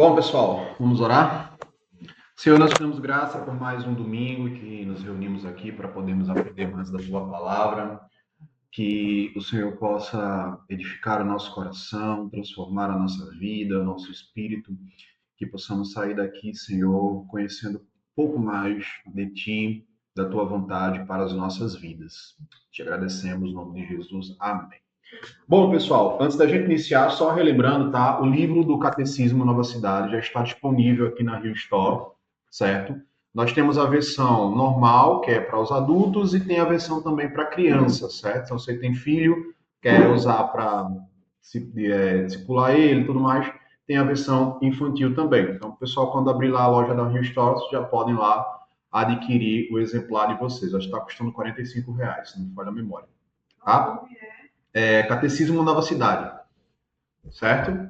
Bom, pessoal, vamos orar? Senhor, nós te damos graça por mais um domingo que nos reunimos aqui para podermos aprender mais da tua palavra, que o Senhor possa edificar o nosso coração, transformar a nossa vida, o nosso espírito, que possamos sair daqui, Senhor, conhecendo um pouco mais de ti, da tua vontade para as nossas vidas. Te agradecemos, em nome de Jesus. Amém. Bom, pessoal, antes da gente iniciar, só relembrando, tá? O livro do Catecismo Nova Cidade já está disponível aqui na Rio Store, certo? Nós temos a versão normal, que é para os adultos, e tem a versão também para crianças, certo? Então, você tem filho, quer usar para discipular ele e tudo mais, tem a versão infantil também. Então, o pessoal, quando abrir lá a loja da Rio Store, já podem lá adquirir o exemplar de vocês. Já está custando R$ 45, se não me falha a memória. Tá? Catecismo Nova Cidade, certo?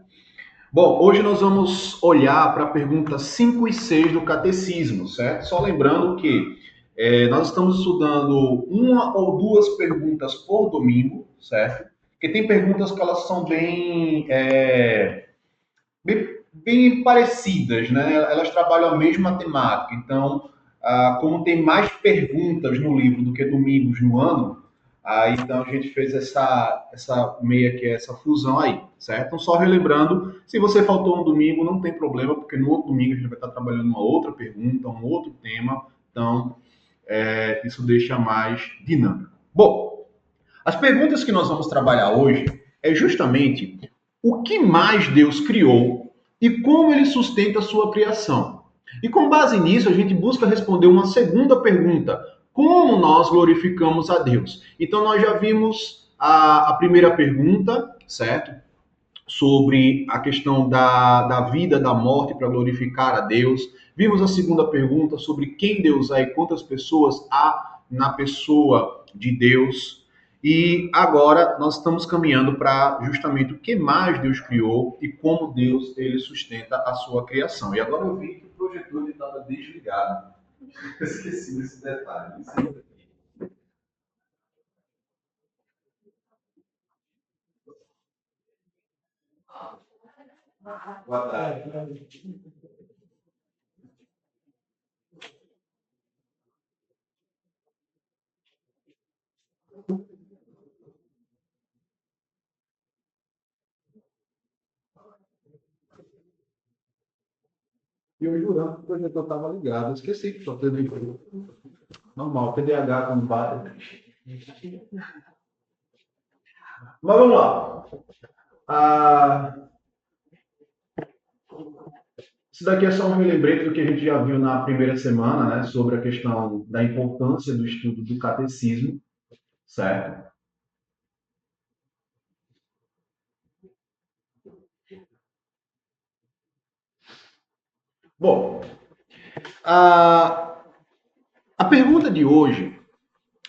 Bom, hoje nós vamos olhar para a pergunta 5 e 6 do Catecismo, certo? Só lembrando que nós estamos estudando uma ou duas perguntas por domingo, certo? Porque tem perguntas que elas são bem parecidas, né? Elas trabalham a mesma temática. Então, como tem mais perguntas no livro do que domingos no ano, então a gente fez essa fusão aí, certo? Então, só relembrando, se você faltou um domingo, não tem problema, porque no outro domingo a gente vai estar trabalhando uma outra pergunta, um outro tema, então isso deixa mais dinâmico. Bom, as perguntas que nós vamos trabalhar hoje é justamente o que mais Deus criou e como ele sustenta a sua criação. E com base nisso, a gente busca responder uma segunda pergunta: como nós glorificamos a Deus? Então, nós já vimos a primeira pergunta, certo? Sobre a questão da vida, da morte para glorificar a Deus. Vimos a segunda pergunta sobre quem Deus é e quantas pessoas há na pessoa de Deus. E agora nós estamos caminhando para justamente o que mais Deus criou e como Deus ele sustenta a sua criação. E agora eu vi que o projetor estava desligado. Eu esqueci desse detalhe. Boa tarde. E eu jurando que o projetor estava ligado. Eu esqueci que só teve normal, TDAH quando bate. Mas vamos lá. Ah, isso daqui é só um relembrete do que a gente já viu na primeira semana, né, sobre a questão da importância do estudo do catecismo, certo? Bom, a, a pergunta de hoje,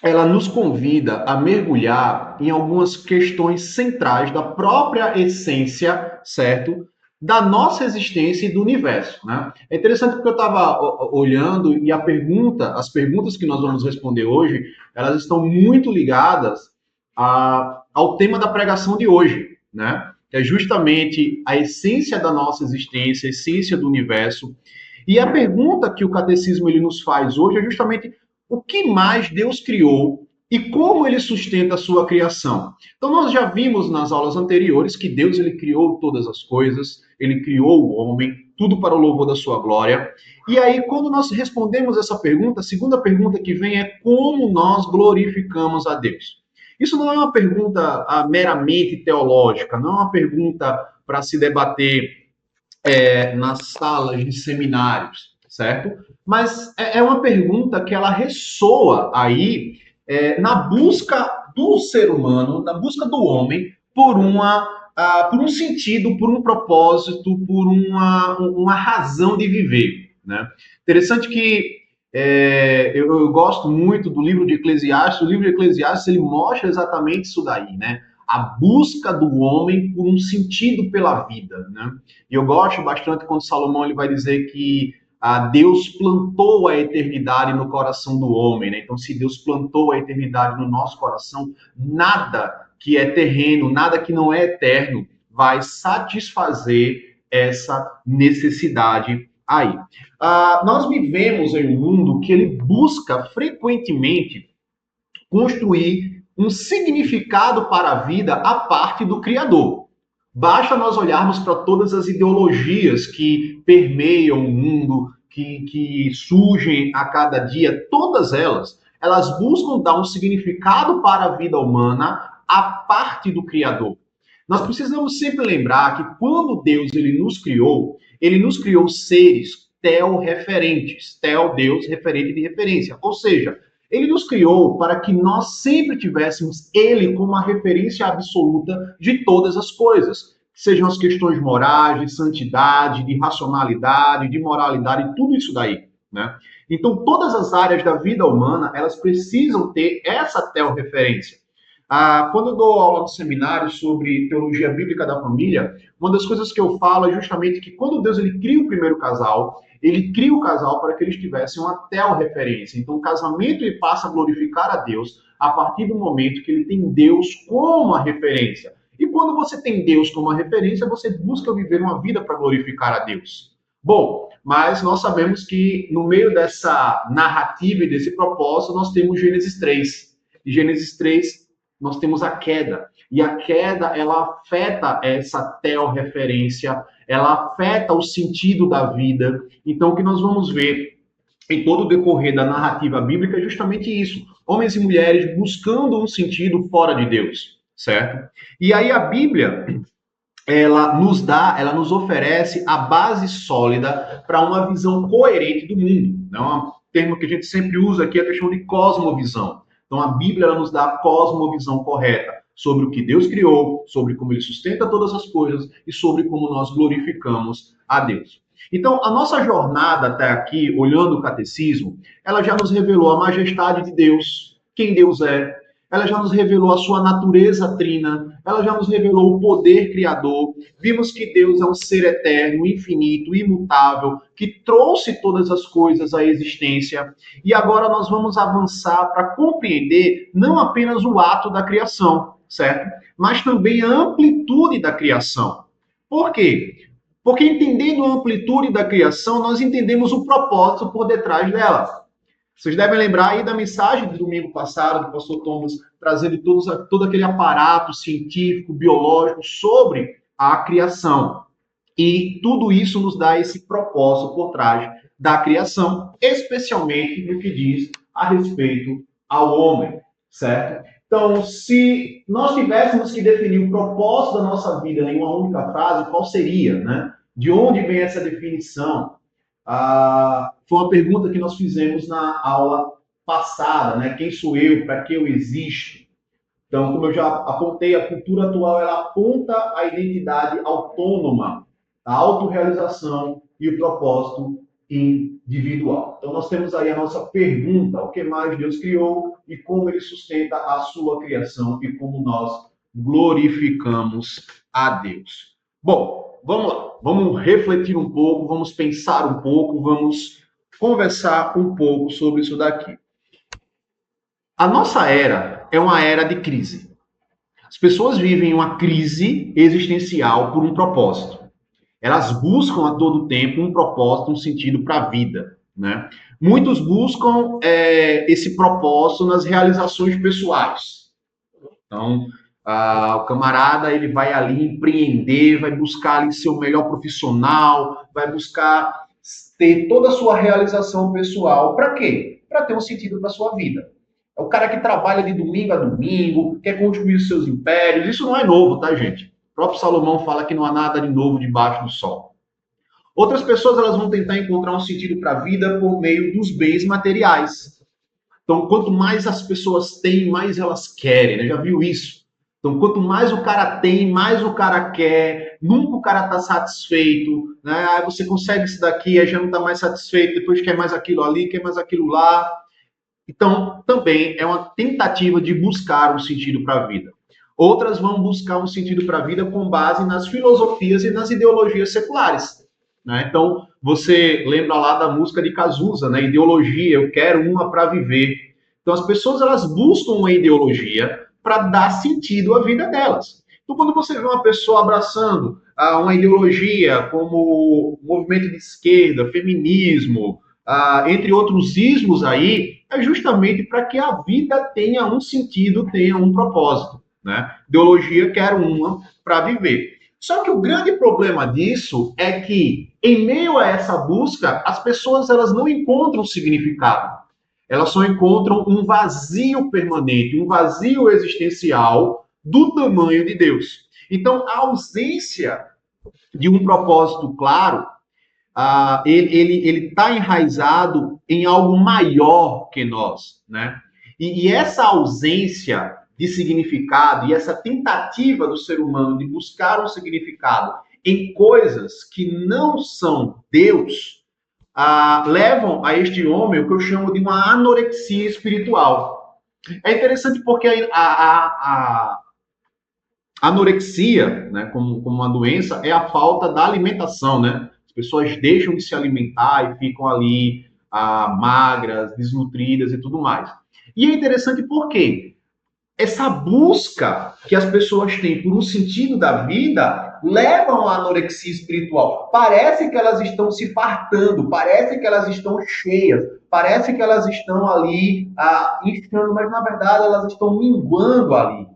ela nos convida a mergulhar em algumas questões centrais da própria essência, certo? Da nossa existência e do universo, né? É interessante porque eu estava olhando e as perguntas que nós vamos responder hoje, elas estão muito ligadas ao tema da pregação de hoje, né? Que é justamente a essência da nossa existência, a essência do universo. E a pergunta que o catecismo ele nos faz hoje é justamente o que mais Deus criou e como ele sustenta a sua criação. Então nós já vimos nas aulas anteriores que Deus ele criou todas as coisas, ele criou o homem, tudo para o louvor da sua glória. E aí quando nós respondemos essa pergunta, a segunda pergunta que vem é como nós glorificamos a Deus. Isso não é uma pergunta meramente teológica, não é uma pergunta para se debater nas salas de seminários, certo? Mas é uma pergunta que ela ressoa aí na busca do ser humano, na busca do homem por um sentido, por um propósito, por uma razão de viver, né? Interessante que eu gosto muito do livro de Eclesiastes. O livro de Eclesiastes ele mostra exatamente isso daí, né? A busca do homem por um sentido pela vida, né? E eu gosto bastante quando Salomão ele vai dizer que Deus plantou a eternidade no coração do homem, né? Então, se Deus plantou a eternidade no nosso coração, nada que é terreno, nada que não é eterno, vai satisfazer essa necessidade aí. Nós vivemos em um mundo que ele busca frequentemente construir um significado para a vida à parte do Criador. Basta nós olharmos para todas as ideologias que permeiam o mundo, que surgem a cada dia, todas elas buscam dar um significado para a vida humana à parte do Criador. Nós precisamos sempre lembrar que quando Deus ele nos criou seres tel-referentes, tel, Deus, referente de referência. Ou seja, ele nos criou para que nós sempre tivéssemos ele como a referência absoluta de todas as coisas. Sejam as questões morais, de santidade, de racionalidade, de moralidade, tudo isso daí, né? Então, todas as áreas da vida humana, elas precisam ter essa tel-referência. Quando eu dou aula no seminário sobre teologia bíblica da família, uma das coisas que eu falo é justamente que quando Deus ele cria o primeiro casal, ele cria o casal para que eles tivessem uma tel-referência. Então, o casamento ele passa a glorificar a Deus a partir do momento que ele tem Deus como a referência. E quando você tem Deus como a referência, você busca viver uma vida para glorificar a Deus. Bom, mas nós sabemos que no meio dessa narrativa e desse propósito, nós temos Gênesis 3. E Gênesis 3, nós temos a queda. E a queda, ela afeta essa tel-referência, ela afeta o sentido da vida. Então, o que nós vamos ver em todo o decorrer da narrativa bíblica é justamente isso. Homens e mulheres buscando um sentido fora de Deus, certo? E aí a Bíblia, ela nos oferece a base sólida para uma visão coerente do mundo. É um termo que a gente sempre usa aqui, a questão de cosmovisão. Então, a Bíblia ela nos dá a cosmovisão correta sobre o que Deus criou, sobre como ele sustenta todas as coisas e sobre como nós glorificamos a Deus. Então, a nossa jornada até aqui, olhando o catecismo, ela já nos revelou a majestade de Deus, quem Deus é, ela já nos revelou a sua natureza trina, ela já nos revelou o poder criador. Vimos que Deus é um ser eterno, infinito, imutável, que trouxe todas as coisas à existência. E agora nós vamos avançar para compreender não apenas o ato da criação, certo? Mas também a amplitude da criação. Por quê? Porque entendendo a amplitude da criação, nós entendemos o propósito por detrás dela. Vocês devem lembrar aí da mensagem do domingo passado, do pastor Thomas, trazendo todo aquele aparato científico, biológico sobre a criação. E tudo isso nos dá esse propósito por trás da criação, especialmente no que diz a respeito ao homem, certo? Então, se nós tivéssemos que definir o propósito da nossa vida em uma única frase, qual seria, né? De onde vem essa definição? Foi uma pergunta que nós fizemos na aula passada, né? Quem sou eu? Para que eu existo? Então, como eu já apontei, a cultura atual ela aponta a identidade autônoma, a autorrealização e o propósito individual. Então, nós temos aí a nossa pergunta: o que mais Deus criou e como ele sustenta a sua criação e como nós glorificamos a Deus. Bom, vamos lá. Vamos refletir um pouco, vamos pensar um pouco, vamos conversar um pouco sobre isso daqui. A nossa era é uma era de crise. As pessoas vivem uma crise existencial por um propósito. Elas buscam a todo tempo um propósito, um sentido para a vida, né? Muitos buscam esse propósito nas realizações pessoais. Então, o camarada ele vai ali empreender, vai buscar ali ser o melhor profissional, vai buscar ter toda a sua realização pessoal. Para quê? Para ter um sentido para a sua vida. É o cara que trabalha de domingo a domingo, quer construir os seus impérios. Isso não é novo, tá, gente? O próprio Salomão fala que não há nada de novo debaixo do sol. Outras pessoas elas vão tentar encontrar um sentido para a vida por meio dos bens materiais. Então, quanto mais as pessoas têm, mais elas querem, né? Já viu isso? Então, quanto mais o cara tem, mais o cara quer, nunca o cara está satisfeito, né? Aí você consegue isso daqui, aí já não está mais satisfeito, depois quer mais aquilo ali, quer mais aquilo lá. Então, também é uma tentativa de buscar um sentido para a vida. Outras vão buscar um sentido para a vida com base nas filosofias e nas ideologias seculares, né? Então, você lembra lá da música de Cazuza, né? Ideologia, eu quero uma para viver. Então, as pessoas elas buscam uma ideologia para dar sentido à vida delas. Então, quando você vê uma pessoa abraçando uma ideologia como movimento de esquerda, feminismo, entre outros ismos aí, é justamente para que a vida tenha um sentido, tenha um propósito, né? Ideologia quer uma para viver. Só que o grande problema disso é que, em meio a essa busca, as pessoas elas não encontram significado. Elas só encontram um vazio permanente, um vazio existencial do tamanho de Deus. Então, a ausência de um propósito claro, ele está enraizado em algo maior que nós, né? E essa ausência de significado e essa tentativa do ser humano de buscar um significado em coisas que não são Deus, levam a este homem o que eu chamo de uma anorexia espiritual. É interessante porque a anorexia, né, como uma doença, é a falta da alimentação, né? As pessoas deixam de se alimentar e ficam ali magras, desnutridas e tudo mais. E é interessante porque essa busca que as pessoas têm por um sentido da vida levam à anorexia espiritual. Parece que elas estão se fartando, parece que elas estão cheias, parece que elas estão ali inchando, mas na verdade elas estão minguando ali.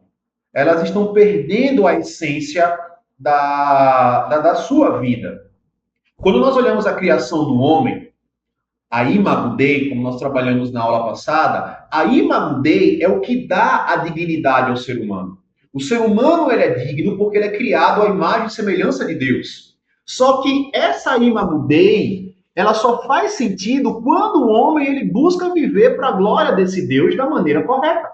Elas estão perdendo a essência da sua vida. Quando nós olhamos a criação do homem, a Imago Dei, como nós trabalhamos na aula passada, a Imago Dei é o que dá a dignidade ao ser humano. O ser humano ele é digno porque ele é criado à imagem e semelhança de Deus. Só que essa Imago Dei, ela só faz sentido quando o homem ele busca viver para a glória desse Deus da maneira correta.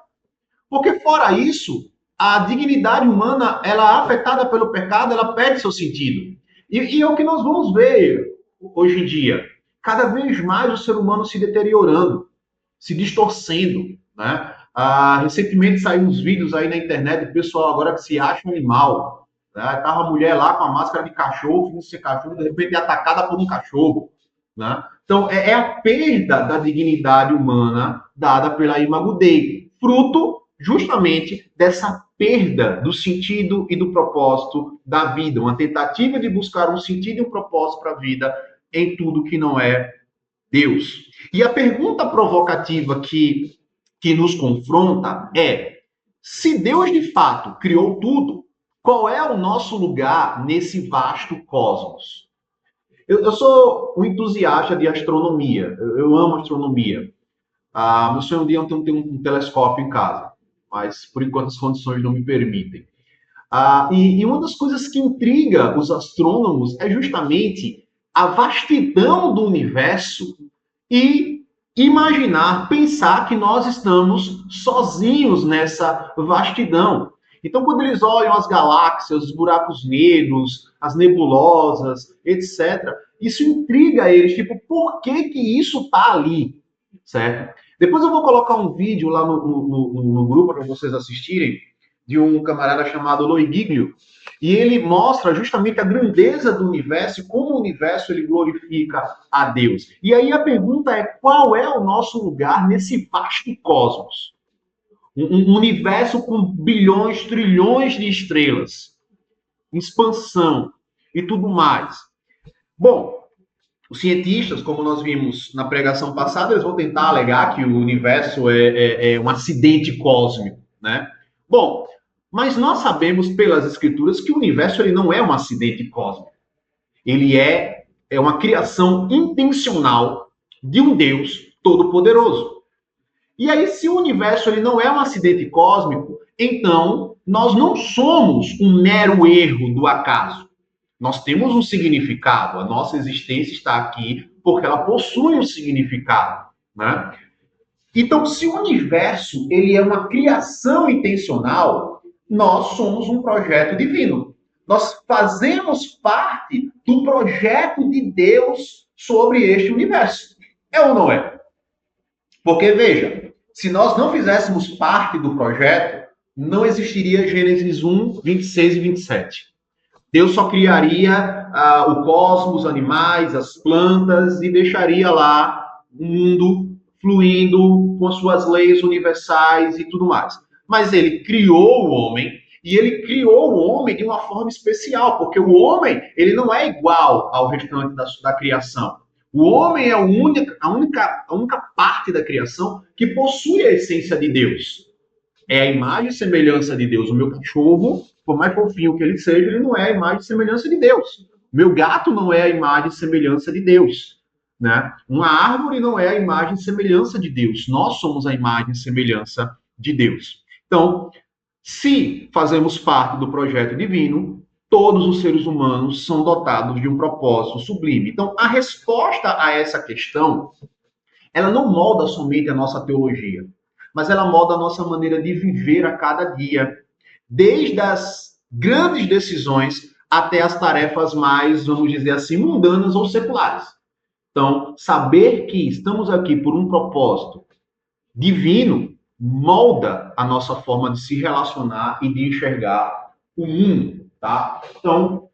Porque fora isso, a dignidade humana, ela é afetada pelo pecado, ela perde seu sentido. E é o que nós vamos ver hoje em dia. Cada vez mais o ser humano se deteriorando, se distorcendo, né? Recentemente saíram uns vídeos aí na internet do pessoal agora que se acha um animal. Né? Tava a mulher lá com a máscara de cachorro, fingindo ser cachorro, de repente é atacada por um cachorro. Né? Então, é a perda da dignidade humana dada pela Imago Dei, fruto justamente dessa perda do sentido e do propósito da vida, uma tentativa de buscar um sentido e um propósito para a vida em tudo que não é Deus. E a pergunta provocativa que nos confronta é: se Deus de fato criou tudo, qual é o nosso lugar nesse vasto cosmos? Eu sou um entusiasta de astronomia, eu amo astronomia. Meu sonho um dia é ter um telescópio em casa, mas por enquanto as condições não me permitem. E uma das coisas que intriga os astrônomos é justamente a vastidão do universo e imaginar, pensar que nós estamos sozinhos nessa vastidão. Então, quando eles olham as galáxias, os buracos negros, as nebulosas, etc., isso intriga eles, tipo, por que que isso está ali, certo? Depois eu vou colocar um vídeo lá no grupo para vocês assistirem, de um camarada chamado Loigiglio, e ele mostra justamente a grandeza do universo e como o universo ele glorifica a Deus. E aí a pergunta é: qual é o nosso lugar nesse vasto cosmos? Um universo com bilhões, trilhões de estrelas, expansão e tudo mais. Bom, os cientistas, como nós vimos na pregação passada, eles vão tentar alegar que o universo é um acidente cósmico, né? Bom, mas nós sabemos pelas escrituras que o universo ele não é um acidente cósmico. Ele é uma criação intencional de um Deus todo-poderoso. E aí, se o universo ele não é um acidente cósmico, então nós não somos um mero erro do acaso. Nós temos um significado. A nossa existência está aqui porque ela possui um significado, né? Então, se o universo ele é uma criação intencional, nós somos um projeto divino. Nós fazemos parte do projeto de Deus sobre este universo. É ou não é? Porque, veja, se nós não fizéssemos parte do projeto, não existiria Gênesis 1, 26 e 27. Deus só criaria o cosmos, os animais, as plantas e deixaria lá o mundo fluindo com as suas leis universais e tudo mais. Mas ele criou o homem E ele criou o homem de uma forma especial, porque o homem ele não é igual ao restante da criação. O homem é a única parte da criação que possui a essência de Deus. É a imagem e semelhança de Deus. O meu cachorro, por mais fofinho que ele seja, ele não é a imagem e semelhança de Deus. Meu gato não é a imagem e semelhança de Deus. Né? Uma árvore não é a imagem e semelhança de Deus. Nós somos a imagem e semelhança de Deus. Então, se fazemos parte do projeto divino, todos os seres humanos são dotados de um propósito sublime. Então, a resposta a essa questão, ela não molda somente a nossa teologia, mas ela molda a nossa maneira de viver a cada dia, desde as grandes decisões até as tarefas mais, vamos dizer assim, mundanas ou seculares. Então, saber que estamos aqui por um propósito divino molda a nossa forma de se relacionar e de enxergar o mundo, tá? Então,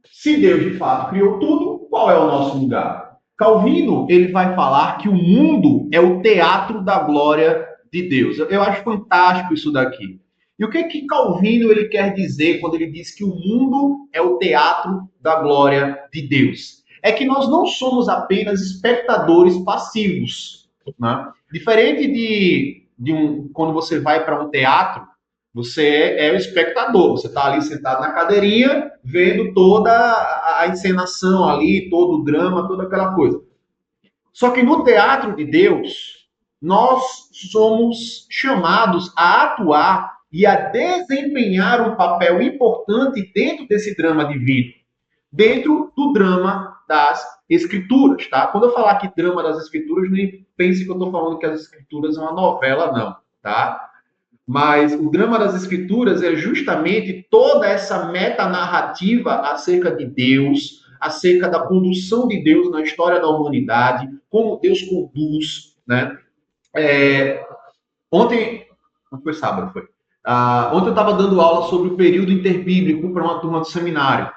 se Deus de fato criou tudo, qual é o nosso lugar? Calvino, ele vai falar que o mundo é o teatro da glória de Deus. Eu acho fantástico isso daqui. E o que Calvino ele quer dizer quando ele diz que o mundo é o teatro da glória de Deus? É que nós não somos apenas espectadores passivos, né? Diferente quando você vai para um teatro, você é o espectador, você está ali sentado na cadeirinha, vendo toda a encenação ali, todo o drama, toda aquela coisa. Só que no teatro de Deus, nós somos chamados a atuar e a desempenhar um papel importante dentro desse drama divino, dentro do drama das Escrituras, tá? Quando eu falar aqui drama das Escrituras, nem pense que eu estou falando que as Escrituras é uma novela, não, tá? Mas o drama das Escrituras é justamente toda essa metanarrativa acerca de Deus, acerca da condução de Deus na história da humanidade, como Deus conduz, né? Ontem, não foi sábado, foi. Ontem eu estava dando aula sobre o período interbíblico para uma turma do seminário.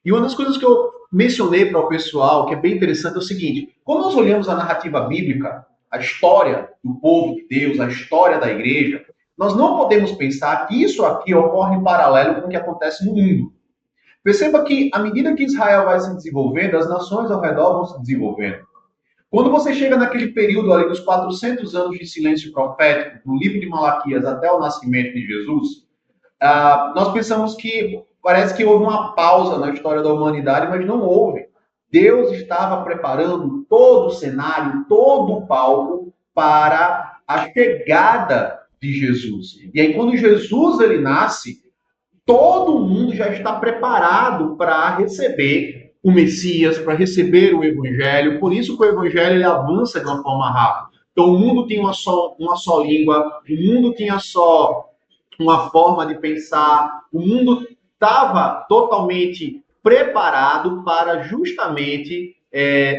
E uma das coisas que eu mencionei para o pessoal, que é bem interessante, é o seguinte: quando nós olhamos a narrativa bíblica, a história do povo de Deus, a história da igreja, nós não podemos pensar que isso aqui ocorre em paralelo com o que acontece no mundo. Perceba que, à medida que Israel vai se desenvolvendo, as nações ao redor vão se desenvolvendo. Quando você chega naquele período ali dos 400 anos de silêncio profético, do livro de Malaquias até o nascimento de Jesus, nós pensamos que parece que houve uma pausa na história da humanidade, mas não houve. Deus estava preparando todo o cenário, todo o palco para a chegada de Jesus. E aí, quando Jesus ele nasce, todo mundo já está preparado para receber o Messias, para receber o Evangelho. Por isso que o Evangelho ele avança de uma forma rápida. Então, o mundo tinha uma só língua, o mundo tinha só uma forma de pensar, o mundo estava totalmente preparado para justamente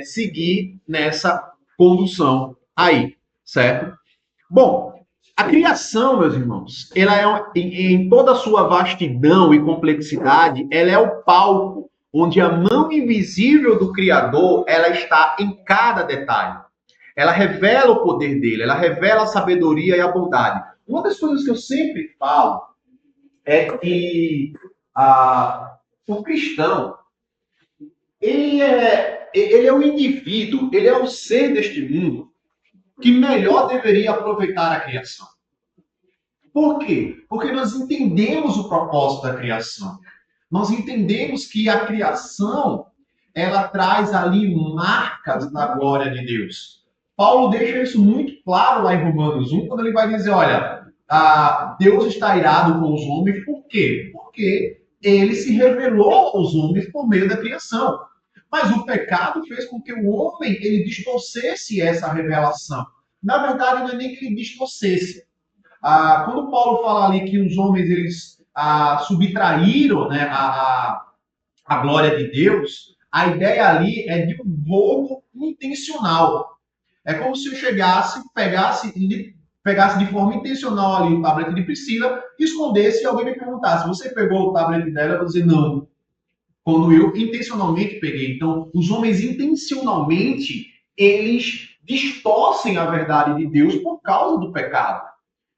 seguir nessa condução aí, certo? Bom, a criação, meus irmãos, ela em toda a sua vastidão e complexidade, ela é o palco onde a mão invisível do Criador, ela está em cada detalhe. Ela revela o poder dele, ela revela a sabedoria e a bondade. Uma das coisas que eu sempre falo é que o cristão, ele é o indivíduo, ele é o ser deste mundo que melhor deveria aproveitar a criação. Por quê? Porque nós entendemos o propósito da criação. Nós entendemos que a criação, ela traz ali marcas da glória de Deus. Paulo deixa isso muito claro lá em Romanos 1, quando ele vai dizer, olha, Deus está irado com os homens, por quê? Porque ele se revelou aos homens por meio da criação. Mas o pecado fez com que o homem ele distorcesse essa revelação. Na verdade, não é nem que ele distorcesse. Quando Paulo fala ali que os homens eles subtraíram, né, a glória de Deus, a ideia ali é de um roubo intencional. É como se eu chegasse, pegasse de forma intencional ali o tablet de Priscila, escondesse e alguém me perguntasse, você pegou o tablet dela? Eu vou dizer, não. Quando eu intencionalmente peguei. Então, os homens intencionalmente, eles distorcem a verdade de Deus por causa do pecado.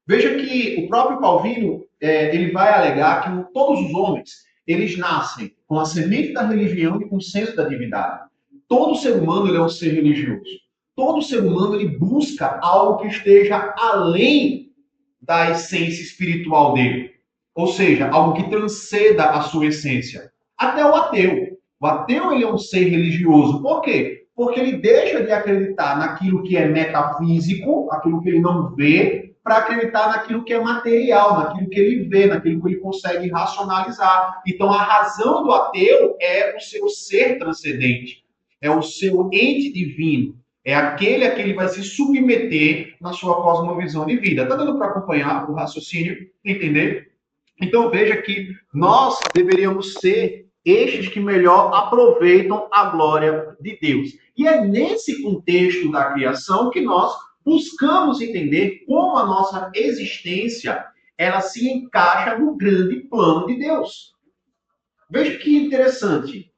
Veja que o próprio Calvino ele vai alegar que todos os homens eles nascem com a semente da religião e com o senso da divindade. Todo ser humano ele é um ser religioso. Todo ser humano ele busca algo que esteja além da essência espiritual dele. Ou seja, algo que transcenda a sua essência. Até o ateu. O ateu ele é um ser religioso. Por quê? Porque ele deixa de acreditar naquilo que é metafísico, aquilo que ele não vê, para acreditar naquilo que é material, naquilo que ele vê, naquilo que ele consegue racionalizar. Então, a razão do ateu é o seu ser transcendente, é o seu ente divino, é aquele a que ele vai se submeter na sua cosmovisão de vida. Está dando para acompanhar o raciocínio, entender? Então veja que nós deveríamos ser estes que melhor aproveitam a glória de Deus. E é nesse contexto da criação que nós buscamos entender como a nossa existência ela se encaixa no grande plano de Deus. Veja que interessante.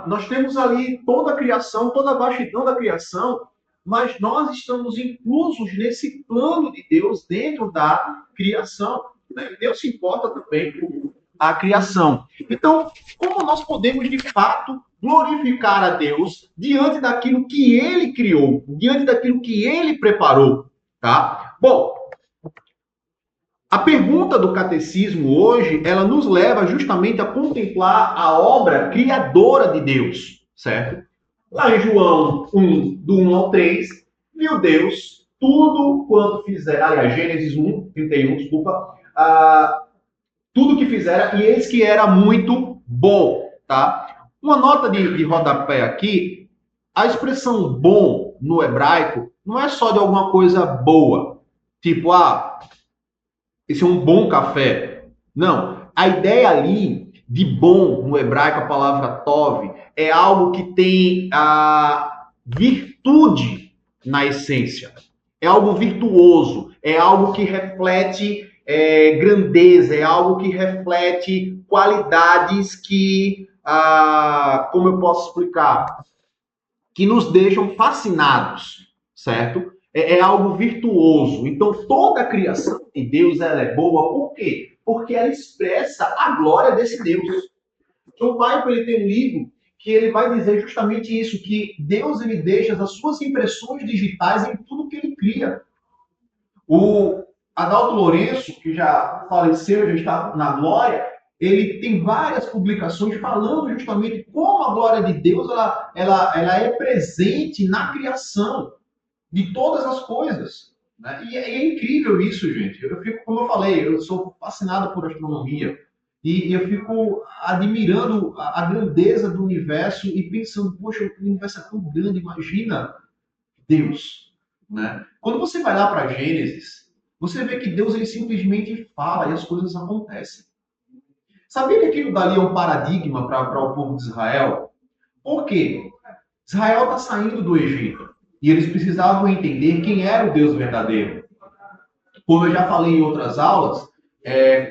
Nós temos ali toda a criação, toda a vastidão da criação, mas nós estamos inclusos nesse plano de Deus dentro da criação. Né? Deus se importa também com a criação. Então, como nós podemos, de fato, glorificar a Deus diante daquilo que Ele criou, diante daquilo que Ele preparou? Tá? Bom, a pergunta do catecismo hoje, ela nos leva justamente a contemplar a obra criadora de Deus, certo? Lá em João 1, do 1 ao 3, viu Deus tudo quanto fizer, aliás, Gênesis 1, 31, desculpa, tudo que fizera, e eis que era muito bom, tá? Uma nota de rodapé aqui, a expressão bom no hebraico não é só de alguma coisa boa, tipo, esse é um bom café. Não. A ideia ali de bom, no hebraico, a palavra tov, é algo que tem a virtude na essência. É algo virtuoso. É algo que reflete grandeza. É algo que reflete qualidades que, como eu posso explicar, que nos deixam fascinados, certo? É algo virtuoso. Então, toda a criação de Deus ela é boa. Por quê? Porque ela expressa a glória desse Deus. John Piper ele tem um livro que ele vai dizer justamente isso, que Deus ele deixa as suas impressões digitais em tudo que ele cria. O Adalto Lourenço, que já faleceu, já está na glória, ele tem várias publicações falando justamente como a glória de Deus ela é presente na criação de todas as coisas. Né? E é incrível isso, gente. Eu fico, como eu falei, eu sou fascinado por astronomia e eu fico admirando a grandeza do universo e pensando, poxa, o universo é tão grande, imagina Deus. Né? Quando você vai lá para Gênesis, você vê que Deus ele simplesmente fala e as coisas acontecem. Sabia que aquilo dali é um paradigma para o povo de Israel? Por quê? Israel está saindo do Egito e eles precisavam entender quem era o Deus verdadeiro. Como eu já falei em outras aulas,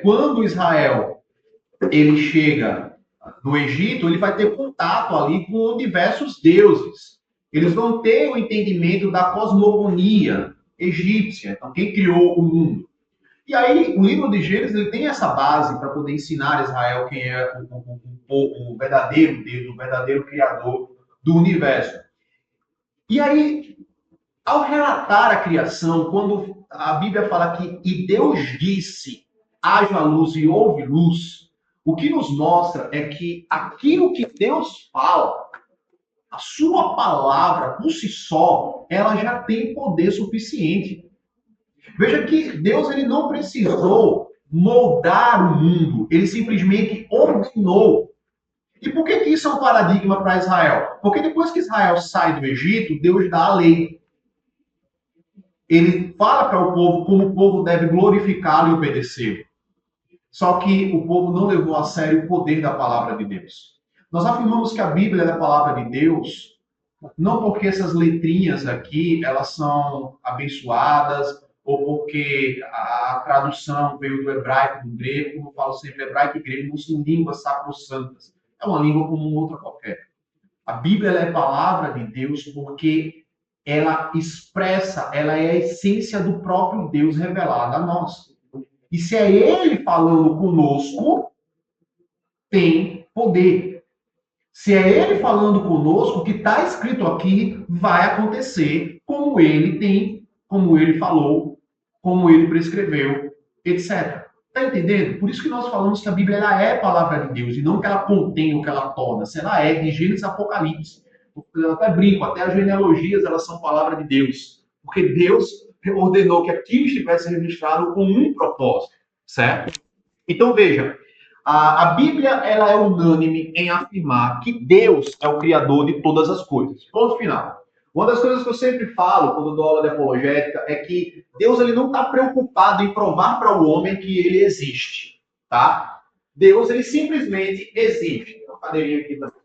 quando Israel ele chega no Egito, ele vai ter contato ali com diversos deuses. Eles vão ter o entendimento da cosmogonia egípcia, então quem criou o mundo. E aí, o livro de Gênesis ele tem essa base para poder ensinar a Israel quem é o verdadeiro Deus, o verdadeiro Criador do universo. E aí, ao relatar a criação, quando a Bíblia fala que e Deus disse, haja luz e houve luz, o que nos mostra é que aquilo que Deus fala, a sua palavra por si só, ela já tem poder suficiente. Veja que Deus ele não precisou moldar o mundo, ele simplesmente ordenou. E por que isso é um paradigma para Israel? Porque depois que Israel sai do Egito, Deus dá a lei. Ele fala para o povo como o povo deve glorificá-lo e obedecer. Só que o povo não levou a sério o poder da palavra de Deus. Nós afirmamos que a Bíblia é a palavra de Deus, não porque essas letrinhas aqui elas são abençoadas, ou porque a tradução veio do hebraico, do grego, como eu falo sempre, hebraico e grego não são línguas sacrossantas. É uma língua como outra qualquer. A Bíblia é a palavra de Deus porque ela expressa, ela é a essência do próprio Deus revelada a nós. E se é Ele falando conosco, tem poder. Se é Ele falando conosco, o que está escrito aqui vai acontecer como Ele tem, como Ele falou, como Ele prescreveu, etc. Está entendendo? Por isso que nós falamos que a Bíblia ela é a palavra de Deus, e não que ela contém o que ela torna. Se ela é de Gênesis a Apocalipse. Eu até brinco, até as genealogias elas são palavra de Deus. Porque Deus ordenou que aquilo estivesse registrado com um propósito, certo? Então veja, a Bíblia ela é unânime em afirmar que Deus é o criador de todas as coisas. Ponto final. Uma das coisas que eu sempre falo quando dou aula de apologética é que Deus ele não está preocupado em provar para o homem que ele existe, tá? Deus ele simplesmente existe. Tem uma cadeirinha aqui também.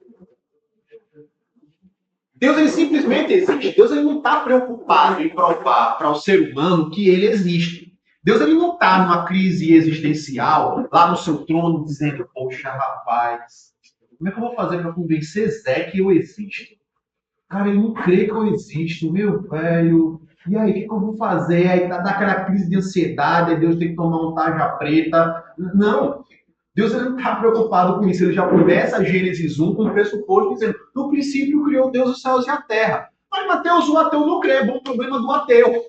Deus ele simplesmente existe. Deus ele não está preocupado em provar para o ser humano que ele existe. Deus ele não está numa crise existencial lá no seu trono dizendo, poxa, rapaz, como é que eu vou fazer para convencer Zé que eu existo? Cara, ele não crê que eu existo, meu velho. E aí, o que eu vou fazer? Aí tá daquela crise de ansiedade, aí Deus tem que tomar um tarja preta. Não, Deus ele não está preocupado com isso. Ele já começa Gênesis 1 com o pressuposto dizendo: no princípio criou Deus os céus e a terra. Mas Mateus, o ateu não crê. Bom problema do ateu.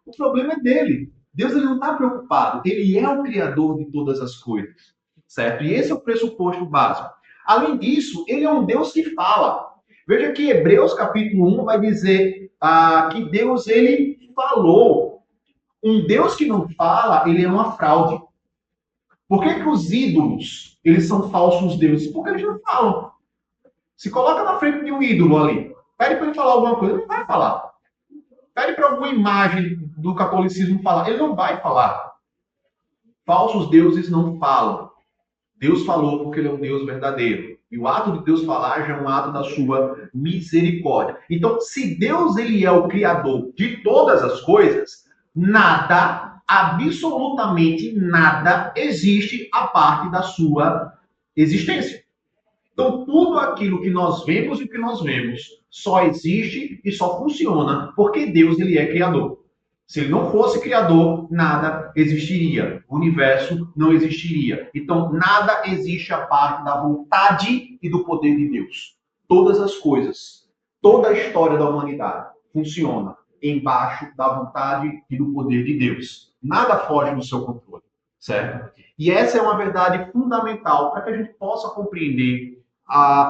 O problema é dele. Deus ele não está preocupado. Ele é o criador de todas as coisas. Certo? E esse é o pressuposto básico. Além disso, ele é um Deus que fala. Veja que Hebreus capítulo 1 vai dizer que Deus ele falou. Um Deus que não fala, ele é uma fraude. Por que os ídolos, eles são falsos deuses? Porque eles não falam. Se coloca na frente de um ídolo ali, pede para ele falar alguma coisa, ele não vai falar. Pede para alguma imagem do catolicismo falar, ele não vai falar. Falsos deuses não falam. Deus falou porque ele é um Deus verdadeiro. E o ato de Deus falar já é um ato da sua misericórdia. Então, se Deus ele é o criador de todas as coisas, nada, absolutamente nada existe a parte da sua existência. Então, tudo aquilo que nós vemos e que nós vemos só existe e só funciona porque Deus ele é criador. Se ele não fosse criador, nada existiria. O universo não existiria. Então, nada existe a parte da vontade e do poder de Deus. Todas as coisas, toda a história da humanidade funciona embaixo da vontade e do poder de Deus. Nada foge do seu controle, certo? E essa é uma verdade fundamental para que a gente possa compreender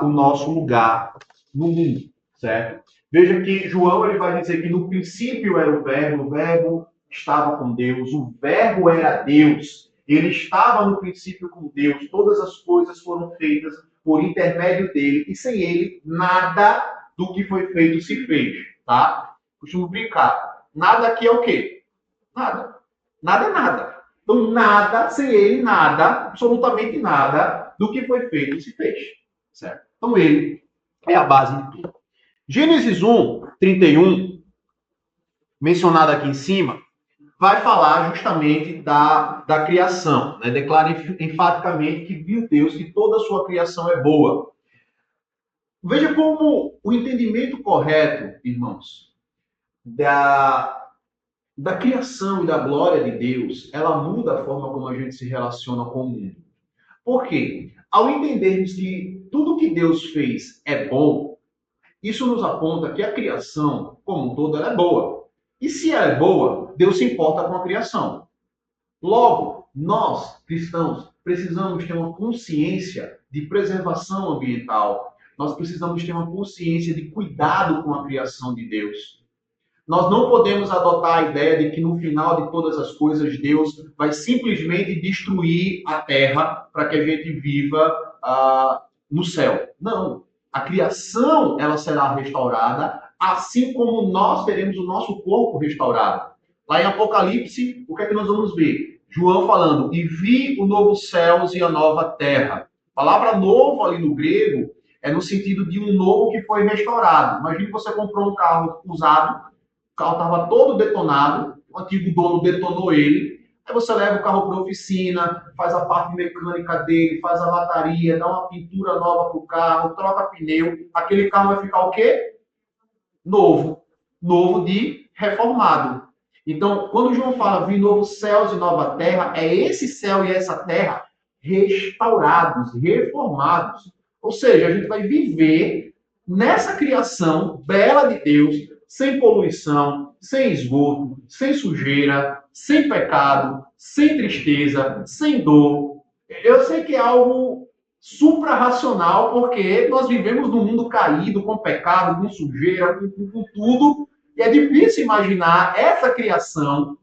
o nosso lugar no mundo, certo? Veja que João ele vai dizer que no princípio era o verbo estava com Deus, o verbo era Deus, ele estava no princípio com Deus, todas as coisas foram feitas por intermédio dele, e sem ele, nada do que foi feito se fez, tá? Costumo brincar. Nada aqui é o quê? Nada. Nada é nada. Então, nada, sem ele, nada, absolutamente nada do que foi feito se fez, certo? Então, ele é a base de tudo. Gênesis 1, 31, mencionado aqui em cima, vai falar justamente da criação. Né? Declara enfaticamente que viu Deus que toda a sua criação é boa. Veja como o entendimento correto, irmãos, da criação e da glória de Deus, ela muda a forma como a gente se relaciona com o mundo. Por quê? Ao entendermos que tudo que Deus fez é bom, isso nos aponta que a criação, como um todo, ela é boa. E se ela é boa, Deus se importa com a criação. Logo, nós, cristãos, precisamos ter uma consciência de preservação ambiental. Nós precisamos ter uma consciência de cuidado com a criação de Deus. Nós não podemos adotar a ideia de que no final de todas as coisas Deus vai simplesmente destruir a terra para que a gente viva no céu. Não. A criação ela será restaurada, assim como nós teremos o nosso corpo restaurado. Lá em Apocalipse, o que é que nós vamos ver? João falando, e vi o novo céus e a nova terra. A palavra novo ali no grego é no sentido de um novo que foi restaurado. Imagine que você comprou um carro usado, o carro estava todo detonado, o antigo dono detonou ele, aí você leva o carro para a oficina, faz a parte mecânica dele, faz a lataria, dá uma pintura nova para o carro, troca pneu, aquele carro vai ficar o quê? Novo. novo de reformado. Então, quando João fala vi novos céus e nova terra, é esse céu e essa terra restaurados, reformados. Ou seja, a gente vai viver nessa criação bela de Deus, sem poluição, sem esgoto, sem sujeira, sem pecado, sem tristeza, sem dor. Eu sei que é algo suprarracional, porque nós vivemos num mundo caído, com pecado, com sujeira, com tudo, e é difícil imaginar essa criação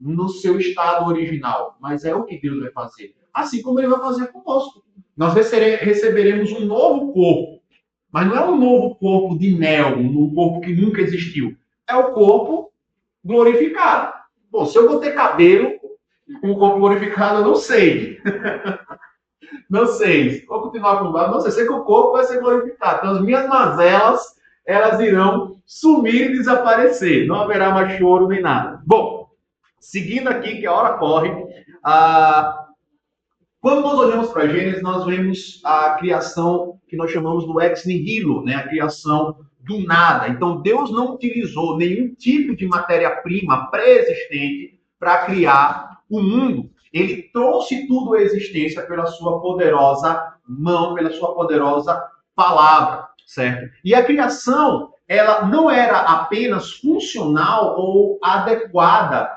no seu estado original, mas é o que Deus vai fazer. Assim como ele vai fazer conosco. Nós receberemos um novo corpo, mas não é um novo corpo de mel, um corpo que nunca existiu. É o corpo glorificado. Bom, se eu vou ter cabelo com o corpo glorificado, eu não sei. Não sei. Vou continuar com o não sei. Sei que o corpo vai ser glorificado. Então, as minhas mazelas, elas irão sumir e desaparecer. Não haverá mais choro nem nada. Bom, seguindo aqui, que a hora corre, quando nós olhamos para Gênesis, nós vemos a criação que nós chamamos do ex nihilo, né? A criação do nada. Então, Deus não utilizou nenhum tipo de matéria-prima pré-existente para criar o mundo. Ele trouxe tudo à existência pela sua poderosa mão, pela sua poderosa palavra, certo? E a criação, ela não era apenas funcional ou adequada,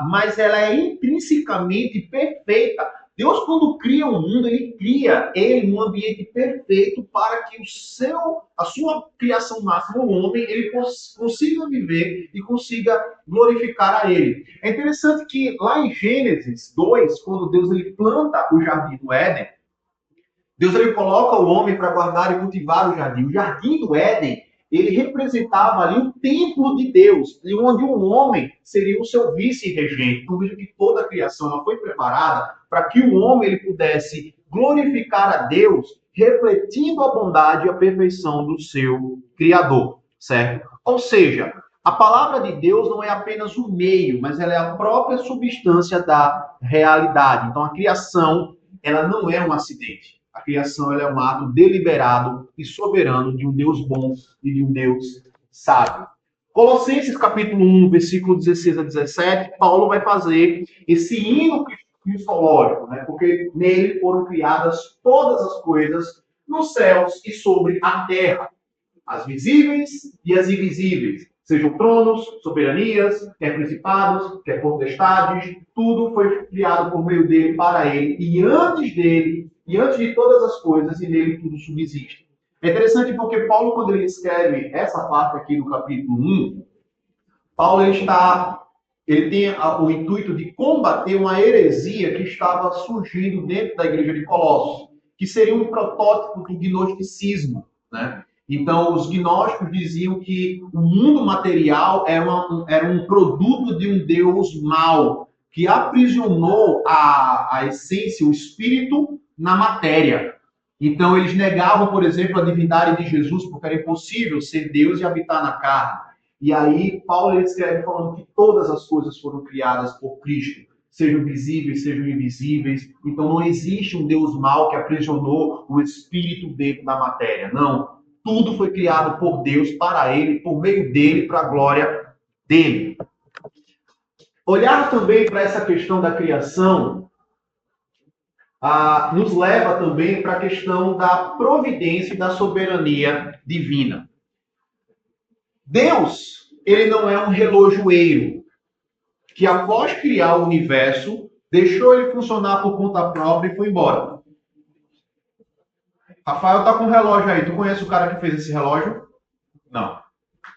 mas ela é intrinsecamente perfeita. Deus, quando cria o mundo, ele cria ele num ambiente perfeito para que a sua criação máxima, o homem, ele consiga viver e consiga glorificar a ele. É interessante que lá em Gênesis 2, quando Deus ele planta o jardim do Éden, Deus ele coloca o homem para guardar e cultivar o jardim. O jardim do Éden, ele representava ali o templo de Deus, onde o homem seria o seu vice-regente. Então veja que toda a criação ela foi preparada para que o homem ele pudesse glorificar a Deus, refletindo a bondade e a perfeição do seu Criador, certo? Ou seja, a palavra de Deus não é apenas o meio, mas ela é a própria substância da realidade. Então a criação, ela não é um acidente. A criação ela é um ato deliberado e soberano de um Deus bom e de um Deus sábio. Colossenses capítulo 1, versículo 16 a 17, Paulo vai fazer esse hino cristológico, né? Porque nele foram criadas todas as coisas nos céus e sobre a terra, as visíveis e as invisíveis, sejam tronos, soberanias, quer principados, quer potestades, tudo foi criado por meio dele, para ele, e antes dele, e antes de todas as coisas, e nele tudo subsiste. É interessante porque Paulo, quando ele escreve essa parte aqui do capítulo 1, Paulo ele tem o intuito de combater uma heresia que estava surgindo dentro da igreja de Colossos, que seria um protótipo do gnosticismo, né? Então, os gnósticos diziam que o mundo material era um produto de um Deus mau, que aprisionou a essência, o espírito, na matéria. Então, eles negavam, por exemplo, a divindade de Jesus, porque era impossível ser Deus e habitar na carne. E aí, Paulo escreve falando que todas as coisas foram criadas por Cristo, sejam visíveis, sejam invisíveis. Então, não existe um Deus mau que aprisionou o espírito dentro da matéria. Não. Tudo foi criado por Deus, para ele, por meio dele, para a glória dele. Olhar também para essa questão da criação nos leva também para a questão da providência e da soberania divina. Deus, ele não é um relojoeiro que, após criar o universo, deixou ele funcionar por conta própria e foi embora. Rafael tá com um relógio aí. Tu conhece o cara que fez esse relógio? Não.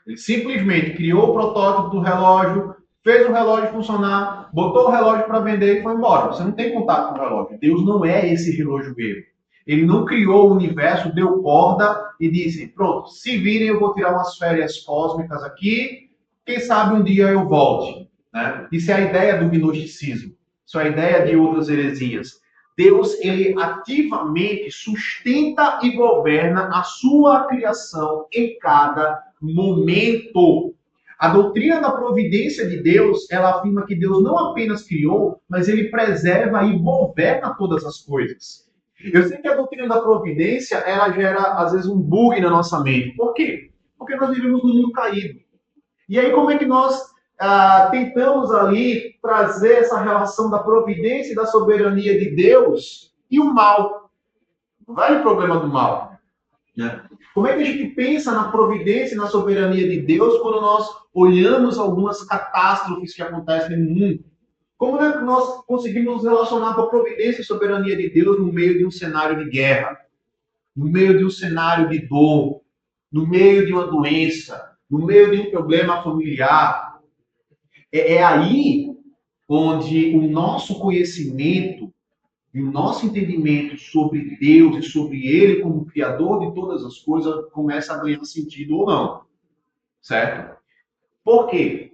Ele simplesmente criou o protótipo do relógio, fez o relógio funcionar, botou o relógio para vender e foi embora. Você não tem contato com o relógio. Deus não é esse relojoeiro. Ele não criou o universo, deu corda e disse, pronto, se virem, eu vou tirar umas férias cósmicas aqui, quem sabe um dia eu volte. Né? Isso é a ideia do gnosticismo. Isso é a ideia de outras heresias. Deus, ele ativamente sustenta e governa a sua criação em cada momento. A doutrina da providência de Deus, ela afirma que Deus não apenas criou, mas ele preserva e governa todas as coisas. Eu sei que a doutrina da providência, ela gera, às vezes, um bug na nossa mente. Por quê? Porque nós vivemos num mundo caído. E aí, como é que nós tentamos ali trazer essa relação da providência e da soberania de Deus e o mal? O velho problema do mal. Né? Como é que a gente pensa na providência e na soberania de Deus quando nós olhamos algumas catástrofes que acontecem no mundo? Como é que nós conseguimos nos relacionar com a providência e soberania de Deus no meio de um cenário de guerra, no meio de um cenário de dor, no meio de uma doença, no meio de um problema familiar? É aí onde o nosso conhecimento e o nosso entendimento sobre Deus e sobre Ele como Criador de todas as coisas começa a ganhar sentido ou não, certo? Por quê?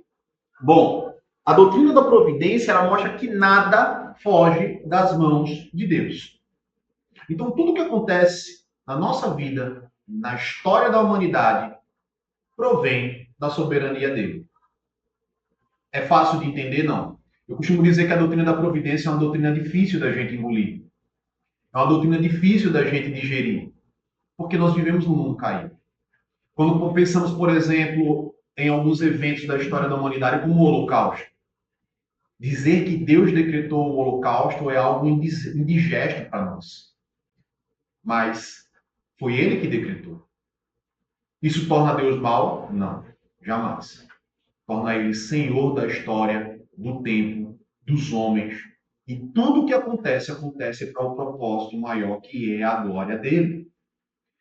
Bom, a doutrina da providência ela mostra que nada foge das mãos de Deus. Então, tudo que acontece na nossa vida, na história da humanidade, provém da soberania dele. É fácil de entender? Não. Eu costumo dizer que a doutrina da providência é uma doutrina difícil da gente engolir. É uma doutrina difícil da gente digerir. Porque nós vivemos num mundo caído. Quando pensamos, por exemplo, em alguns eventos da história da humanidade, como o Holocausto, dizer que Deus decretou o Holocausto é algo indigesto para nós. Mas foi Ele que decretou. Isso torna Deus mau? Não, jamais. Torna Ele Senhor da história, do tempo, dos homens. E tudo o que acontece, acontece para um propósito maior, que é a glória dele.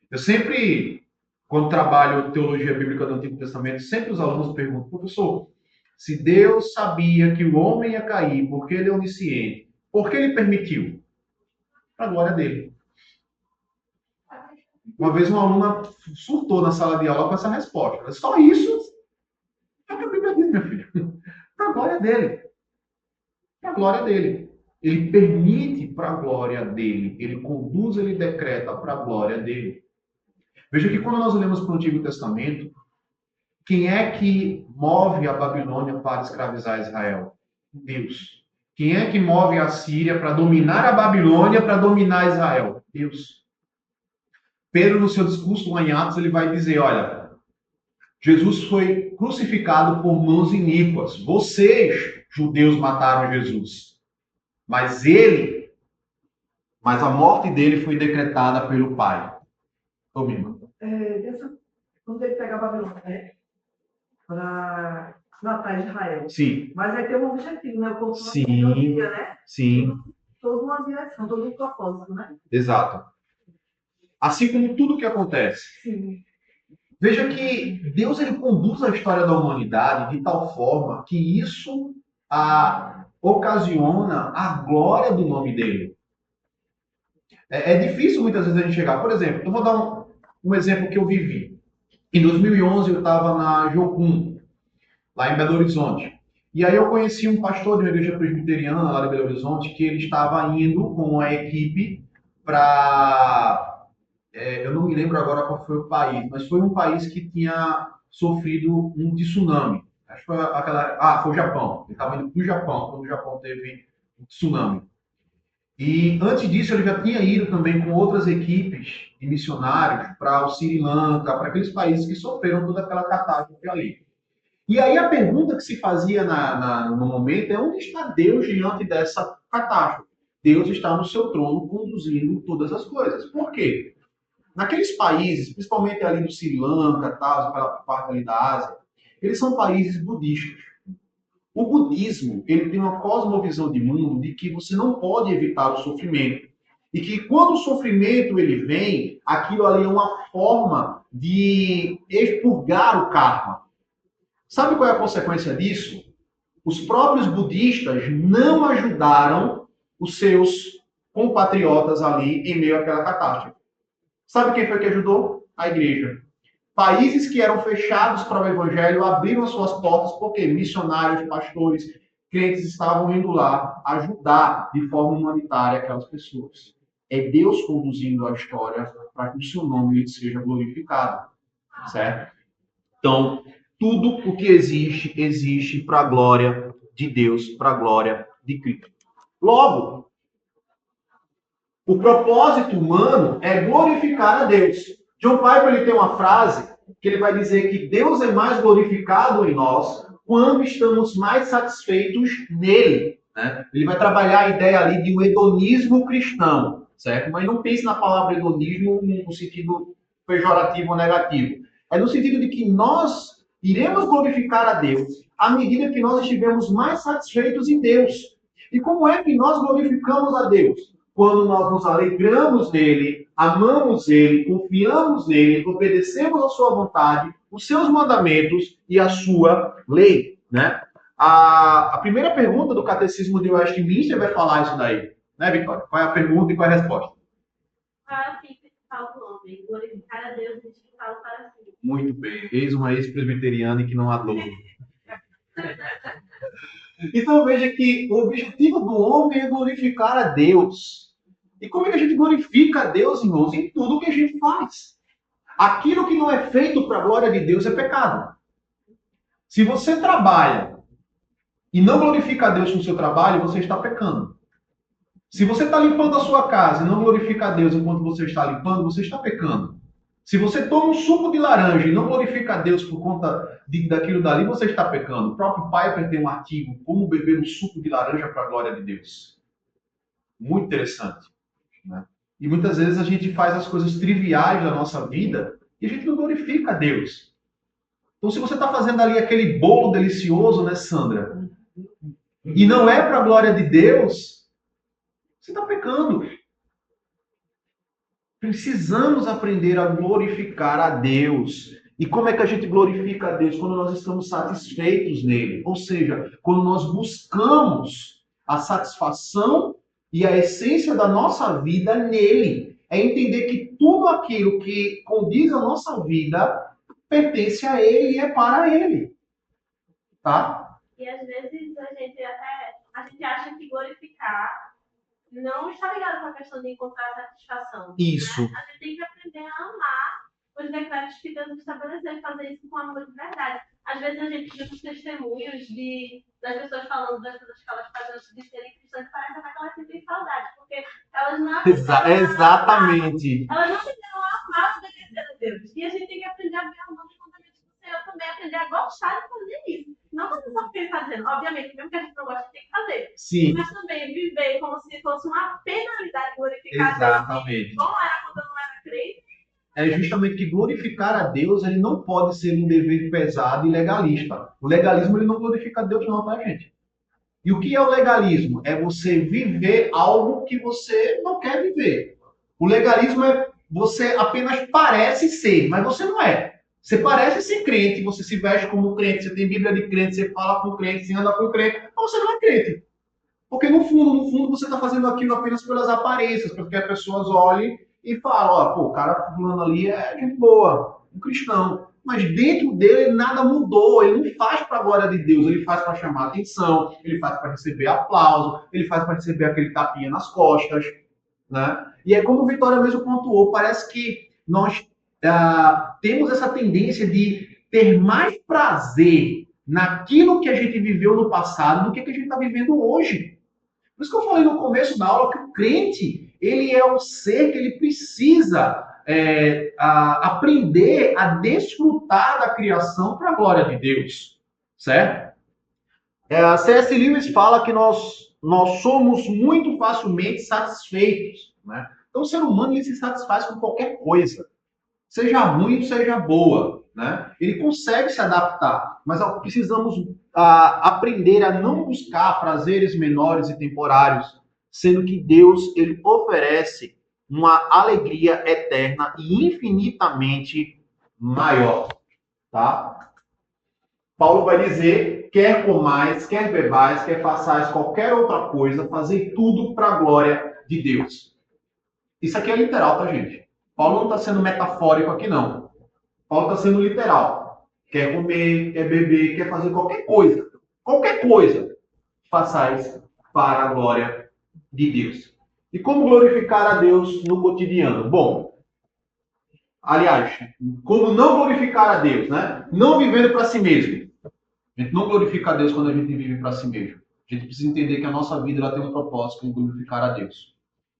Eu sempre, quando trabalho teologia bíblica do Antigo Testamento, sempre os alunos perguntam, professor, se Deus sabia que o homem ia cair porque ele é onisciente, por que ele permitiu? Para a glória dele. Uma vez uma aluna surtou na sala de aula com essa resposta. Só isso? É o que a Bíblia diz, meu filho. Para a glória dele. Para a glória dele. Ele permite para a glória dele. Ele conduz, ele decreta para a glória dele. Veja que quando nós olhamos para o Antigo Testamento, quem é que move a Babilônia para escravizar Israel? Deus. Quem é que move a Síria para dominar a Babilônia, para dominar Israel? Deus. Pedro, no seu discurso lá em Atos, ele vai dizer, olha, Jesus foi crucificado por mãos iníquas. Vocês, judeus, mataram Jesus. Mas a morte dele foi decretada pelo Pai. Ô, Mima. Quando ele pega a Babilônia, né? Para matar Israel. Sim. Mas vai ter um objetivo, né? O povo sim, né? sim. Toda uma direção, todo um propósito, né? Exato. Assim como tudo que acontece. Sim. Veja que Deus ele conduz a história da humanidade de tal forma que isso ocasiona a glória do nome dele. É difícil muitas vezes a gente chegar. Por exemplo, eu vou dar um exemplo que eu vivi. Em 2011 eu estava na Jocum, lá em Belo Horizonte. E aí eu conheci um pastor de uma igreja presbiteriana lá de Belo Horizonte que ele estava indo com uma equipe para... eu não me lembro agora qual foi o país, mas foi um país que tinha sofrido um tsunami. Acho que foi foi o Japão. Ele estava indo para o Japão, quando o Japão teve um tsunami. E antes disso, ele já tinha ido também com outras equipes de missionários para o Sri Lanka, para aqueles países que sofreram toda aquela catástrofe ali. E aí a pergunta que se fazia no momento é onde está Deus diante dessa catástrofe? Deus está no seu trono conduzindo todas as coisas. Por quê? Naqueles países, principalmente ali do Sri Lanka, tal, aquela parte ali da Ásia, eles são países budistas. O budismo, ele tem uma cosmovisão de mundo de que você não pode evitar o sofrimento. E que quando o sofrimento ele vem, aquilo ali é uma forma de expurgar o karma. Sabe qual é a consequência disso? Os próprios budistas não ajudaram os seus compatriotas ali em meio àquela catástrofe. Sabe quem foi que ajudou? A igreja. Países que eram fechados para o evangelho abriram as suas portas porque missionários, pastores, crentes estavam indo lá ajudar de forma humanitária aquelas pessoas. É Deus conduzindo a história para que o seu nome seja glorificado. Certo? Então, tudo o que existe, existe para a glória de Deus, para a glória de Cristo. Logo, o propósito humano é glorificar a Deus. John Piper ele tem uma frase que ele vai dizer que Deus é mais glorificado em nós quando estamos mais satisfeitos nele. Né? Ele vai trabalhar a ideia ali de um hedonismo cristão, certo? Mas não pense na palavra hedonismo no sentido pejorativo ou negativo. É no sentido de que nós iremos glorificar a Deus à medida que nós estivermos mais satisfeitos em Deus. E como é que nós glorificamos a Deus? Quando nós nos alegramos nele, amamos ele, confiamos nele, obedecemos a sua vontade, os seus mandamentos e a sua lei, né? A primeira pergunta do Catecismo de Westminster vai falar isso daí, né, Vitória? Qual é a pergunta e qual é a resposta? Qual é o fim principal do homem? Glorificar a Deus e edificá-lo para si. Muito bem. Eis uma ex-presbiteriana que não há dor. Então veja que o objetivo do homem é glorificar a Deus. E como é que a gente glorifica a Deus, irmãos? Em tudo que a gente faz. Aquilo que não é feito para a glória de Deus é pecado. Se você trabalha e não glorifica a Deus com o seu trabalho, você está pecando. Se você está limpando a sua casa e não glorifica a Deus enquanto você está limpando, você está pecando. Se você toma um suco de laranja e não glorifica a Deus por conta daquilo dali, você está pecando. O próprio Piper tem um artigo, Como Beber um Suco de Laranja para a Glória de Deus. Muito interessante. Né? E muitas vezes a gente faz as coisas triviais da nossa vida e a gente não glorifica a Deus. Então, se você está fazendo ali aquele bolo delicioso, né, Sandra? E não é para a glória de Deus, você está pecando. Precisamos aprender a glorificar a Deus. E como é que a gente glorifica a Deus? Quando nós estamos satisfeitos nele. Ou seja, quando nós buscamos a satisfação e a essência da nossa vida nele. É entender que tudo aquilo que condiz a nossa vida pertence a ele e é para ele. Tá? E às vezes a gente acha que glorificar não está ligado com a questão de encontrar satisfação. Isso. Né? A gente tem que aprender a amar os decretos que Deus estabeleceu e fazer isso com amor de verdade. Às vezes a gente vê os testemunhos das pessoas falando das coisas que elas fazem antes de serem cristãs, parece até que elas sentem saudade, porque elas não Exatamente. Elas não aprenderam a amar o decreto de Deus. E a gente tem que aprender a ver o nome dos mandamentos do Senhor também, aprender a gostar de fazer isso. Não fazer só porque ele está dizendo. Obviamente, mesmo que a gente não goste, tem que fazer. Sim. Mas também viver como se fosse uma penalidade glorificar Exatamente. a Deus. Como era quando eu não era crente. É justamente que glorificar a Deus, ele não pode ser um dever pesado e legalista. O legalismo, ele não glorifica a Deus não, tá, gente? E o que é o legalismo? É você viver algo que você não quer viver. O legalismo é você apenas parece ser, mas você não é. Você parece ser crente, você se veste como crente, você tem Bíblia de crente, você fala com crente, você anda com crente, mas você não é crente. Porque no fundo, você está fazendo aquilo apenas pelas aparências, porque as pessoas olhem e falam, ó, pô, o cara fulano ali é gente boa, um cristão. Mas dentro dele nada mudou, ele não faz para a glória de Deus, ele faz para chamar atenção, ele faz para receber aplauso, ele faz para receber aquele tapinha nas costas, né? E é como o Vitória mesmo pontuou, parece que nós temos essa tendência de ter mais prazer naquilo que a gente viveu no passado do que a gente está vivendo hoje. Por isso que eu falei no começo da aula que o crente, ele é um ser que ele precisa aprender a desfrutar da criação para a glória de Deus, certo? C.S. Lewis fala que nós somos muito facilmente satisfeitos, né? Então o ser humano ele se satisfaz com qualquer coisa, seja ruim ou seja boa, né? Ele consegue se adaptar, mas precisamos aprender a não buscar prazeres menores e temporários, sendo que Deus ele oferece uma alegria eterna e infinitamente maior, tá? Paulo vai dizer, quer comais, quer bebais, quer façais qualquer outra coisa, fazer tudo para a glória de Deus. Isso aqui é literal, tá, gente? Paulo não está sendo metafórico aqui, não. Paulo está sendo literal. Quer comer, quer beber, quer fazer qualquer coisa, façais para a glória de Deus. E como glorificar a Deus no cotidiano? Bom, aliás, como não glorificar a Deus, né? Não vivendo para si mesmo. A gente não glorifica a Deus quando a gente vive para si mesmo. A gente precisa entender que a nossa vida ela tem um propósito em glorificar a Deus.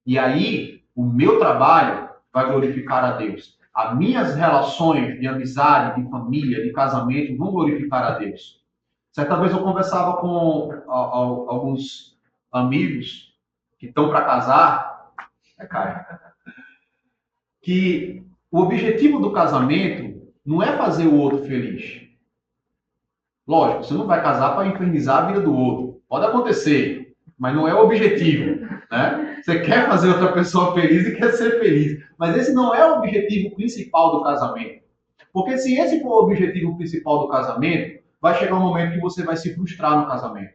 E aí, o meu trabalho vai glorificar a Deus. As minhas relações de amizade, de família, de casamento vão glorificar a Deus. Certa vez eu conversava com alguns amigos que estão para casar, que o objetivo do casamento não é fazer o outro feliz. Lógico, você não vai casar para infernizar a vida do outro. Pode acontecer, mas não é o objetivo, né? Você quer fazer outra pessoa feliz e quer ser feliz. Mas esse não é o objetivo principal do casamento. Porque se esse for o objetivo principal do casamento, vai chegar um momento que você vai se frustrar no casamento.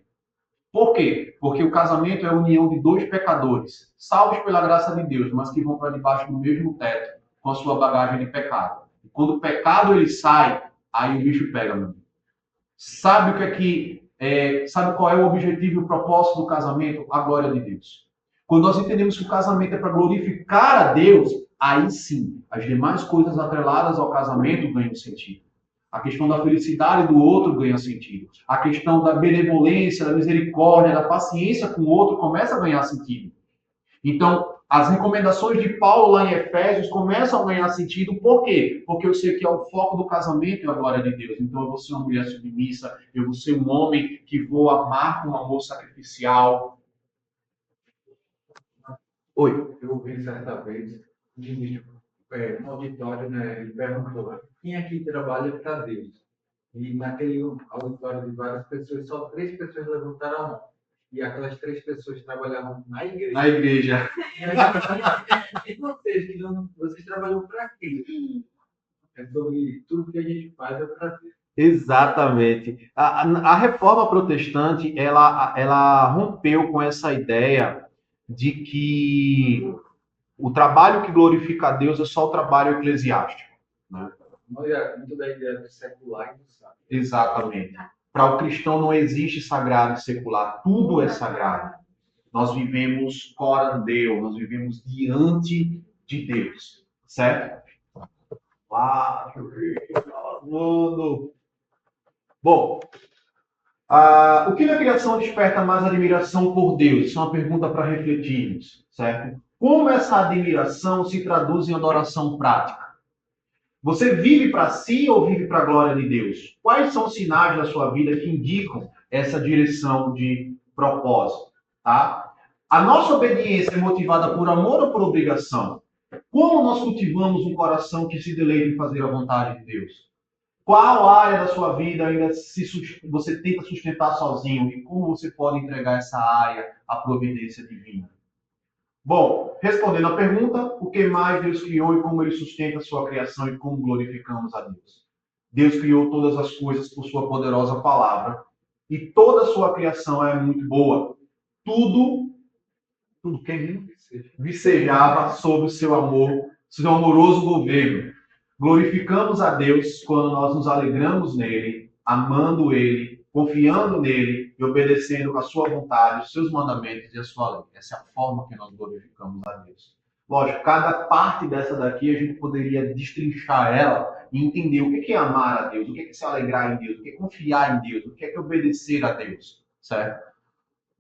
Por quê? Porque o casamento é a união de dois pecadores, salvos pela graça de Deus, mas que vão para debaixo do mesmo teto, com a sua bagagem de pecado. E quando o pecado ele sai, aí o bicho pega, meu amigo. Sabe o que sabe qual é o objetivo e o propósito do casamento? A glória de Deus. Quando nós entendemos que o casamento é para glorificar a Deus, aí sim, as demais coisas atreladas ao casamento ganham sentido. A questão da felicidade do outro ganha sentido. A questão da benevolência, da misericórdia, da paciência com o outro começa a ganhar sentido. Então, as recomendações de Paulo lá em Efésios começam a ganhar sentido. Por quê? Porque eu sei que é o foco do casamento e a glória de Deus. Então, eu vou ser uma mulher submissa, eu vou ser um homem que vou amar com um amor sacrificial. Oi. Eu ouvi certa vez no auditório, né, ele perguntou quem aqui trabalha para Deus? E naquele auditório de várias pessoas, só 3 pessoas levantaram a mão. E aquelas 3 pessoas trabalhavam na igreja. Na igreja. E vocês, vocês trabalham para quê? É sobre tudo que a gente faz é para Deus. Exatamente. A reforma protestante, ela rompeu com essa ideia de que o trabalho que glorifica a Deus é só o trabalho eclesiástico, né? Muito da ideia do secular e do sábio. Exatamente. Para o cristão não existe sagrado e secular, tudo é sagrado. Nós vivemos coram Deus, nós vivemos diante de Deus, certo? Bom, o que na criação desperta mais admiração por Deus? Isso é uma pergunta para refletirmos, certo? Como essa admiração se traduz em adoração prática? Você vive para si ou vive para a glória de Deus? Quais são os sinais da sua vida que indicam essa direção de propósito? Tá? A nossa obediência é motivada por amor ou por obrigação? Como nós cultivamos um coração que se deleita em fazer a vontade de Deus? Qual área da sua vida ainda você tenta sustentar sozinho? E como você pode entregar essa área à providência divina? Bom, respondendo à pergunta, o que mais Deus criou e como Ele sustenta a sua criação e como glorificamos a Deus? Deus criou todas as coisas por sua poderosa palavra e toda a sua criação é muito boa. Tudo que vicejava sob o seu amor, seu amoroso governo. Glorificamos a Deus quando nós nos alegramos nele, amando ele, confiando nele e obedecendo a sua vontade, os seus mandamentos e a sua lei. Essa é a forma que nós glorificamos a Deus. Lógico, cada parte dessa daqui a gente poderia destrinchar ela e entender o que é amar a Deus, o que é se alegrar em Deus, o que é confiar em Deus, o que é obedecer a Deus, certo?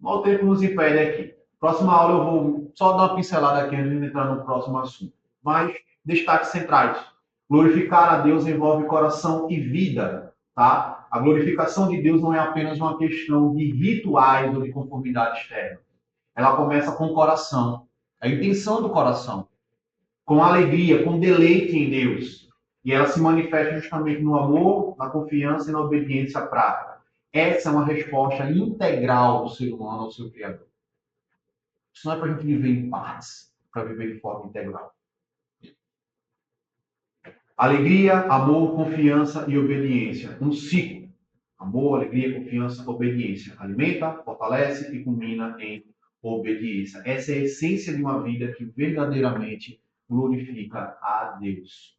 O tempo nos impede aqui. Próxima aula eu vou só dar uma pincelada aqui antes de entrar no próximo assunto. Mas, destaques centrais. Glorificar a Deus envolve coração e vida, tá? A glorificação de Deus não é apenas uma questão de rituais ou de conformidade externa. Ela começa com o coração, a intenção do coração, com alegria, com deleite em Deus. E ela se manifesta justamente no amor, na confiança e na obediência prática. Essa é uma resposta integral do ser humano ao seu Criador. Isso não é para a gente viver em partes, para viver de forma integral. Alegria, amor, confiança e obediência. Um ciclo. Amor, alegria, confiança, obediência. Alimenta, fortalece e culmina em obediência. Essa é a essência de uma vida que verdadeiramente glorifica a Deus.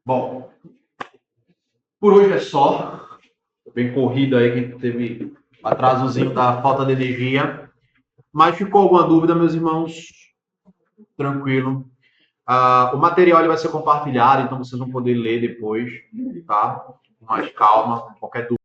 Bom, por hoje é só. Bem corrido aí, que a gente teve atrasozinho da falta de energia. Mas ficou alguma dúvida, meus irmãos? Tranquilo. O material ele vai ser compartilhado, então vocês vão poder ler depois, tá? Com mais calma, qualquer dúvida.